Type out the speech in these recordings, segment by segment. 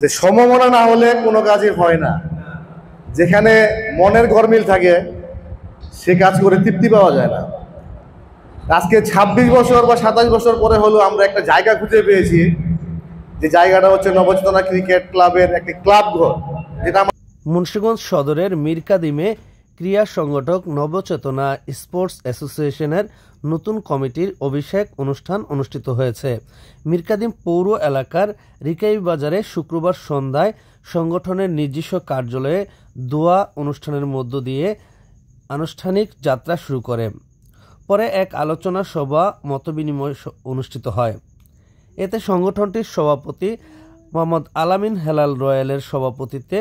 যে সমমনা না হলে কোনো কাজই হয় না। যেখানে মনের গরমিল থাকে সে কাজ করে তৃপ্তি পাওয়া যায় না। আজকে ২৬ বছর বা ২৭ বছর পরে হলো আমরা একটা জায়গা খুঁজে পেয়েছি, যে জায়গাটা হচ্ছে নবচেতনা ক্রিকেট ক্লাবের একটি ক্লাব ঘর, যেটা মুন্সিগঞ্জ সদরের মীরকাদিমে ক্রীড়া সংগঠক নবচেতনা স্পোর্টস অ্যাসোসিয়েশনের নতুন কমিটির অভিষেক অনুষ্ঠান অনুষ্ঠিত হয়েছে। মীরকাদিম পৌর এলাকার রিকাই বাজারে শুক্রবার সন্ধ্যায় সংগঠনের নিজস্ব কার্যালয়ে দোয়া অনুষ্ঠানের মধ্য দিয়ে আনুষ্ঠানিক যাত্রা শুরু করে। পরে এক আলোচনা সভা মতবিনিময় অনুষ্ঠিত হয়। এতে সংগঠনটির সভাপতি মোহাম্মদ আলামিন হেলাল রয়্যালের সভাপতিত্বে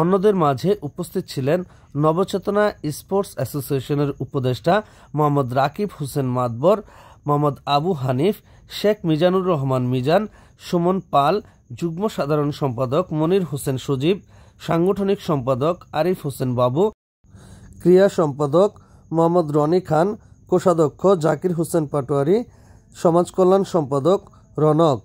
অন্যদের মাঝে উপস্থিত ছিলেন নবচেতনা স্পোর্টস অ্যাসোসিয়েশনের উপদেষ্টা মোহাম্মদ রাকিব হোসেন মাদবর, মোহাম্মদ আবু হানিফ, শেখ মিজানুর রহমান মিজান, সুমন পাল, যুগ্ম সাধারণ সম্পাদক মনির হোসেন সজীব, সাংগঠনিক সম্পাদক আরিফ হোসেন বাবু, ক্রীড়া সম্পাদক মোহাম্মদ রনি খান, কোষাধ্যক্ষ জাকির হোসেন পাটোয়ারি, সমাজ কল্যাণ সম্পাদক রনক।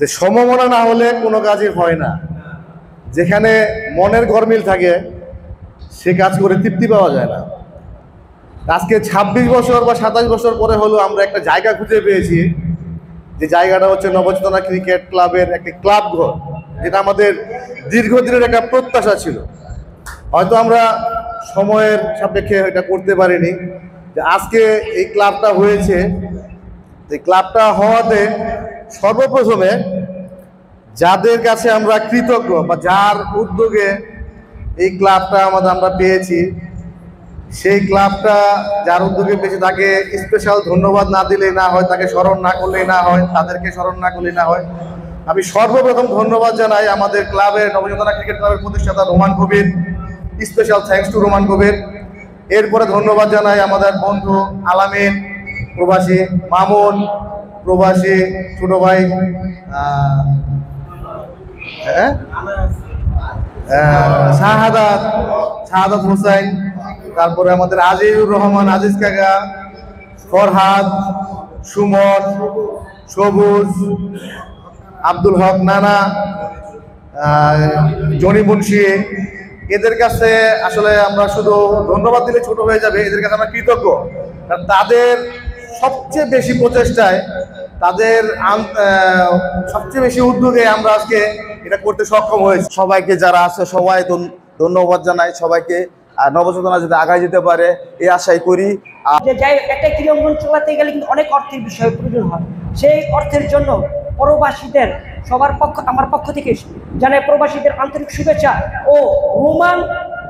যে সমমনা না হলে কোনো কাজই হয় না। যেখানে মনের গরমিল থাকে সে কাজ করে তৃপ্তি পাওয়া যায় না। আজকে ২৬ বছর বা ২৭ বছর পরে হলো আমরা একটা জায়গা খুঁজে পেয়েছি, যে জায়গাটা হচ্ছে নবচেতনা ক্রিকেট ক্লাবের একটি ক্লাব ঘর, যেটা আমাদের দীর্ঘদিনের একটা প্রত্যাশা ছিল। হয়তো আমরা সময়ের সাপেক্ষে এটা করতে পারিনি। যে আজকে এই ক্লাবটা হয়েছে, এই ক্লাবটা হওয়াতে সর্বপ্রথমে যাদের কাছে আমরা কৃতজ্ঞ বা যার উদ্যোগে এই ক্লাবটা আমরা পেয়েছি, সেই ক্লাবটা যার উদ্যোগে পেয়েছে তাকে স্পেশাল ধন্যবাদ না দিলেই না হয়, তাকে স্মরণ না করলেই না হয়, তাদেরকে স্মরণ না করলেই না হয়। আমি সর্বপ্রথম ধন্যবাদ জানাই আমাদের ক্লাবের নবচেতনা ক্রিকেট ক্লাবের প্রতিষ্ঠাতা Roman Kabir, special thanks to Roman Kabir. এরপরে ধন্যবাদ জানাই আমাদের বন্ধু আলামিন প্রবাসী, মামুন প্রবাসী, ছোট ভাই শাহাদাত হোসেন, তারপরে আমাদের আজিজুর রহমান আজিজ কাকা, ফরহাদ, সুমন, সবুজ, আব্দুল হক নানা, জনি মুন্সি। এদের কাছে আসলে আমরা শুধু ধন্যবাদ দিলে ছোট হয়ে যাবে, এদের কাছে আমরা কৃতজ্ঞ। তাদের সবচেয়ে বেশি প্রচেষ্টায়, তাদের সবচেয়ে বেশি উদ্যোগে আমরা আজকে এটা করতে সক্ষম হয়েছি। সবাইকে যারা আছে সবাই ধন্যবাদ জানাই সবাইকে। আর নবচেতনা যদি আগায় যেতে পারে এই আশাই করি। একটা ক্রীড়াঙ্গন চালাতে গেলে কিন্তু অনেক অর্থের বিষয় প্রয়োজন হয়। সেই অর্থের জন্য প্রবাসীদের আমার পক্ষ থেকে জানাই প্রবাসীদের আন্তরিক শুভেচ্ছা ও রোমান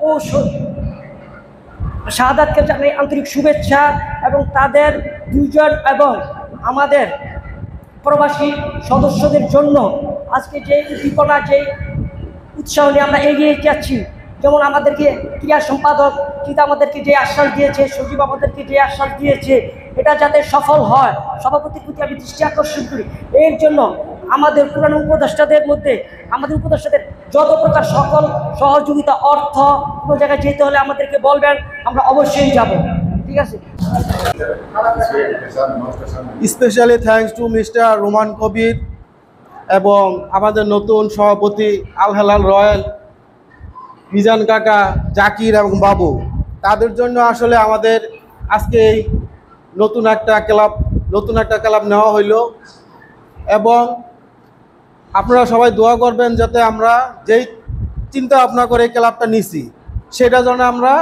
ও শাহাদাতকে জানাই আন্তরিক শুভেচ্ছা, এবং তাদের দুজন এবং আমাদের প্রবাসী সদস্যদের জন্য আজকে যে উদ্দীপনা, যে উৎসাহ নিয়ে আমরা এগিয়ে যাচ্ছি। যেমন আমাদেরকে ক্রীড়া সম্পাদক কিতা আমাদেরকে যে আশ্বাস দিয়েছে, সজীব আমাদেরকে যে আশ্বাস দিয়েছে, এটা যাতে সফল হয় সভাপতির প্রতি আমি দৃষ্টি আকর্ষণ করি। এর জন্য আমাদের পুরানো উপদেষ্টাদের মধ্যে আমাদের উপদেষ্টাদের যত প্রকার সকল সহযোগিতা, অর্থ, কোনো জায়গায় যেতে হলে আমাদেরকে বলবেন, আমরা অবশ্যই যাব। ঠিক আছে। Specially thanks to mister Roman Kabir এবং আমাদের নতুন সভাপতি আল হেলাল রয়্যাল, মিজান কাকা, জাকির এবং বাবু। তাদের জন্য আসলে আমাদের আজকে এই নতুন একটা ক্লাব নেওয়া হইল। এবং আপনারা সবাই দোয়া করবেন যাতে আমরা যেই চিন্তা ভাবনা করে এই ক্লাবটা নিছি সেটা যেন আমরা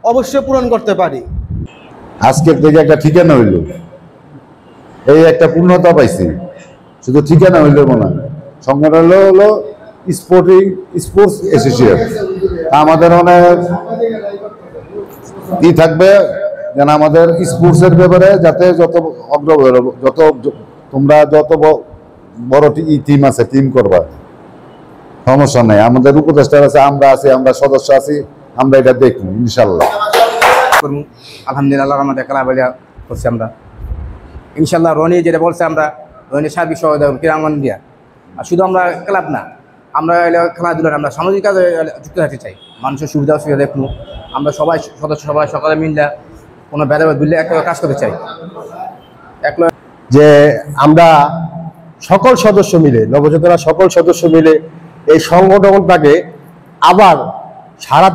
অবশ্যই পূরণ করতে পারি। আজকের থেকে একটা ঠিকানা হইল, এই একটা পূর্ণতা পাইছি। শুধু ঠিকানা হইল মনে হয়, সংগঠন হলো স্পোর্টস অ্যাসোসিয়েশন। আমাদের অনেক ই থাকবে যেন আমাদের স্পোর্টসের ব্যাপারে যাতে যত অগ্রগতি, তোমরা যত বড় টিম আছে টিম করবা, সমস্যা নেই। আমাদের উপদেষ্টা আছে, আমরা আছি, আমরা সদস্য আছি, আমরা এটা দেখব ইনশাল্লাহ। আলহামদুলিল্লাহ আমাদের খেলাবেলা করছি আমরা ইনশাল্লাহ। রনি যেটা বলছে, আমরা রনি সার্বিক সহযোগিতা ক্রীড়াঙ্গন দিয়া। আর শুধু আমরা ক্লাব না, আমরা খেলাধুলার আমরা সামাজিক কাজে যুক্ত থাকতে চাই। মানুষের সুবিধা অসুবিধা দেখুন, আমরা সবাই সদস্য সবাই সকালে মিললে কোনো ভেদাভেদ দিলে একটা কাজ করতে চাই। যে আমরা সকল সদস্য মিলে, নবচেতনা সকল সদস্য মিলে এই সংগঠনটাকে আবার সারা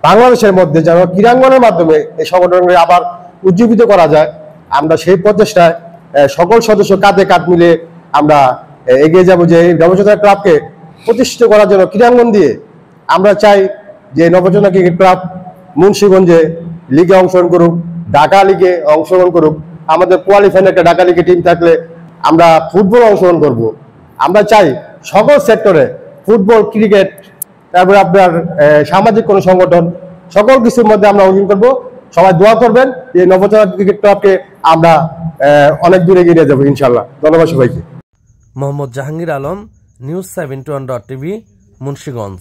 বাংলাদেশের মধ্যে যেন ক্রীড়াঙ্গনের মাধ্যমে এই সংগঠনকে আবার উজ্জীবিত করা যায়, আমরা সেই প্রচেষ্টায় সকল সদস্য কাঁধে কাঁধ মিলে আমরা এগিয়ে যাব। যে এই নবচেতনা ক্লাবকে প্রতিষ্ঠিত করার জন্য ক্রীড়াঙ্গন দিয়ে আমরা চাই যে নবচেতনা ক্রিকেট ক্লাব মুন্সিগঞ্জে লিগে অংশগ্রহণ করুক, ঢাকা লিগে অংশগ্রহণ করুক। আমাদের কোয়ালিফাইং একটা ঢাকা লিগে টিম থাকলে আমরা ফুটবল অংশগ্রহণ করব। আমরা চাই সকল সেক্টরে ফুটবল, ক্রিকেট, তারপরে আপনার সামাজিক কোনো সংগঠন, সকল কিছুর মধ্যে আমরা অংশগ্রহণ করব। সবাই দোয়া করবেন যে নবচেতনা ক্রিকেট ক্লাবকে আমরা অনেক দূরে এগিয়ে নিয়ে যাবো ইনশাল্লাহ। ধন্যবাদ সবাইকে। Mohammad Jahangir Alam, news 71.tv, Munshiganj.